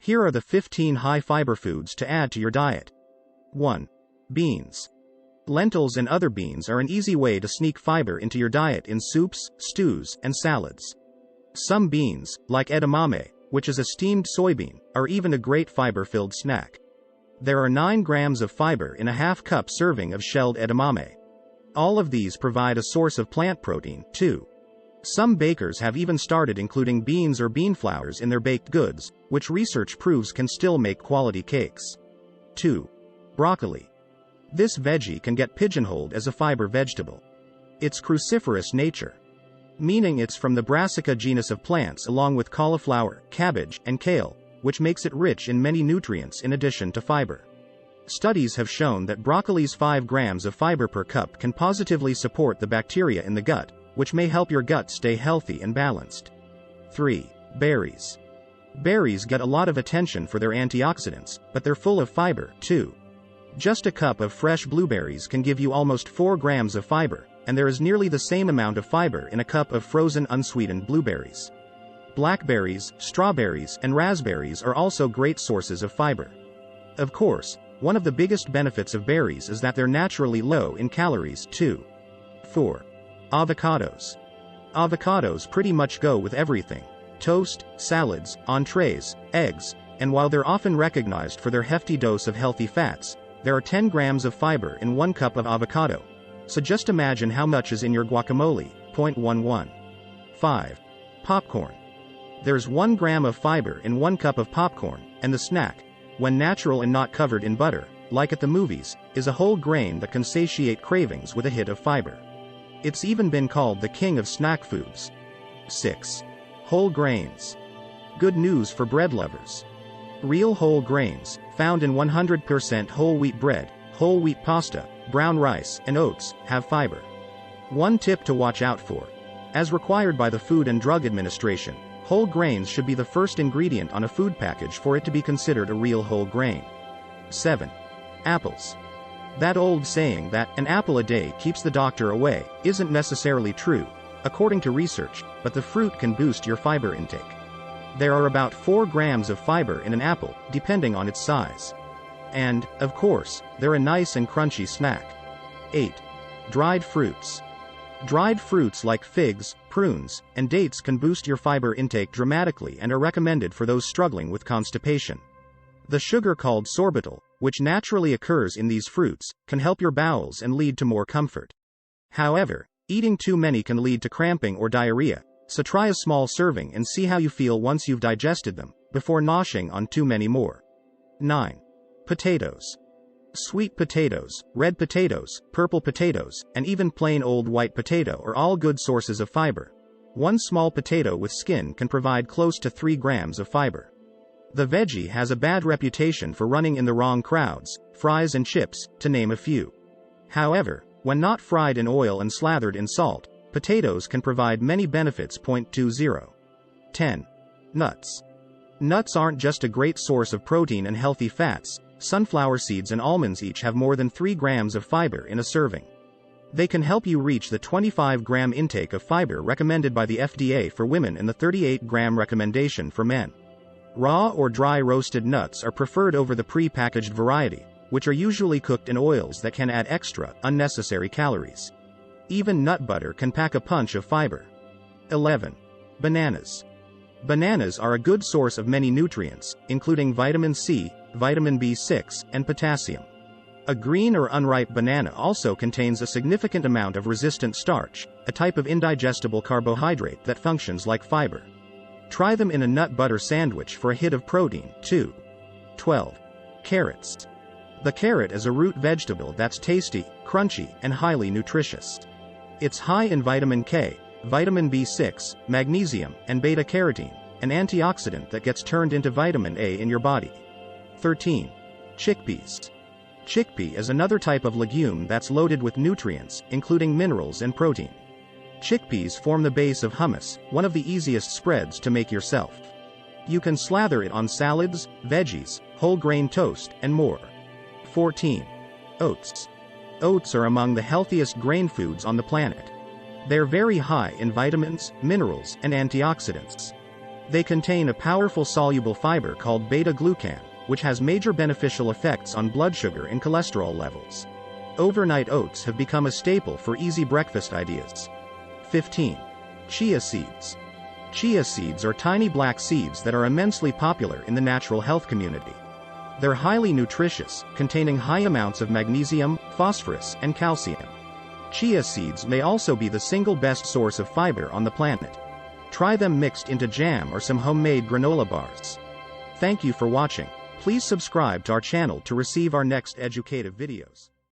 Here are the 15 high-fiber foods to add to your diet. 1. Beans. Lentils and other beans are an easy way to sneak fiber into your diet in soups, stews, and salads. Some beans, like edamame, which is a steamed soybean, are even a great fiber-filled snack. There are 9 grams of fiber in a half-cup serving of shelled edamame. All of these provide a source of plant protein, too. Some bakers have even started including beans or bean flours in their baked goods, which research proves can still make quality cakes. 2. Broccoli. This veggie can get pigeonholed as a fiber vegetable. Its cruciferous nature, meaning it's from the Brassica genus of plants along with cauliflower, cabbage, and kale, which makes it rich in many nutrients in addition to fiber. Studies have shown that broccoli's 5 grams of fiber per cup can positively support the bacteria in the gut, which may help your gut stay healthy and balanced. 3. Berries. Berries get a lot of attention for their antioxidants, but they're full of fiber, too. Just a cup of fresh blueberries can give you almost 4 grams of fiber, and there is nearly the same amount of fiber in a cup of frozen unsweetened blueberries. Blackberries, strawberries, and raspberries are also great sources of fiber. Of course, one of the biggest benefits of berries is that they're naturally low in calories, too. 4. Avocados. Avocados pretty much go with everything: toast, salads, entrees, eggs, and while they're often recognized for their hefty dose of healthy fats, there are 10 grams of fiber in 1 cup of avocado. So just imagine how much is in your guacamole. 0.11. 5. Popcorn. There's 1 gram of fiber in 1 cup of popcorn, and the snack, when natural and not covered in butter, like at the movies, is a whole grain that can satiate cravings with a hit of fiber. It's even been called the king of snack foods. 6. Whole grains. Good news for bread lovers. Real whole grains, found in 100% whole wheat bread, whole wheat pasta, brown rice, and oats, have fiber. One tip to watch out for. As required by the Food and Drug Administration, whole grains should be the first ingredient on a food package for it to be considered a real whole grain. 7. Apples. That old saying that an apple a day keeps the doctor away isn't necessarily true, according to research, but the fruit can boost your fiber intake. There are about 4 grams of fiber in an apple, depending on its size. And, of course, they're a nice and crunchy snack. 8. Dried fruits. Dried fruits like figs, prunes, and dates can boost your fiber intake dramatically and are recommended for those struggling with constipation. The sugar called sorbitol, which naturally occurs in these fruits, can help your bowels and lead to more comfort. However, eating too many can lead to cramping or diarrhea, so try a small serving and see how you feel once you've digested them, before noshing on too many more. 9. Potatoes. Sweet potatoes, red potatoes, purple potatoes, and even plain old white potato are all good sources of fiber. 1 small potato with skin can provide close to 3 grams of fiber. The veggie has a bad reputation for running in the wrong crowds, fries and chips, to name a few. However, when not fried in oil and slathered in salt, potatoes can provide many benefits. 20. 10. Nuts. Nuts aren't just a great source of protein and healthy fats. Sunflower seeds and almonds each have more than 3 grams of fiber in a serving. They can help you reach the 25-gram intake of fiber recommended by the FDA for women and the 38-gram recommendation for men. Raw or dry roasted nuts are preferred over the pre-packaged variety, which are usually cooked in oils that can add extra, unnecessary calories. Even nut butter can pack a punch of fiber. 11. Bananas. Bananas are a good source of many nutrients, including vitamin C, vitamin B6, and potassium. A green or unripe banana also contains a significant amount of resistant starch, a type of indigestible carbohydrate that functions like fiber. Try them in a nut butter sandwich for a hit of protein, too. 12. Carrots. The carrot is a root vegetable that's tasty, crunchy, and highly nutritious. It's high in vitamin K, vitamin B6, magnesium, and beta-carotene, an antioxidant that gets turned into vitamin A in your body. 13. Chickpeas. Chickpea is another type of legume that's loaded with nutrients, including minerals and protein. Chickpeas form the base of hummus, one of the easiest spreads to make yourself. You can slather it on salads, veggies, whole grain toast, and more. 14. Oats. Oats are among the healthiest grain foods on the planet. They're very high in vitamins, minerals, and antioxidants. They contain a powerful soluble fiber called beta-glucan, which has major beneficial effects on blood sugar and cholesterol levels. Overnight oats have become a staple for easy breakfast ideas. 15. Chia seeds. Chia seeds are tiny black seeds that are immensely popular in the natural health community. They're highly nutritious, containing high amounts of magnesium, phosphorus, and calcium. Chia seeds may also be the single best source of fiber on the planet. Try them mixed into jam or some homemade granola bars. Thank you for watching. Please subscribe to our channel to receive our next educative videos.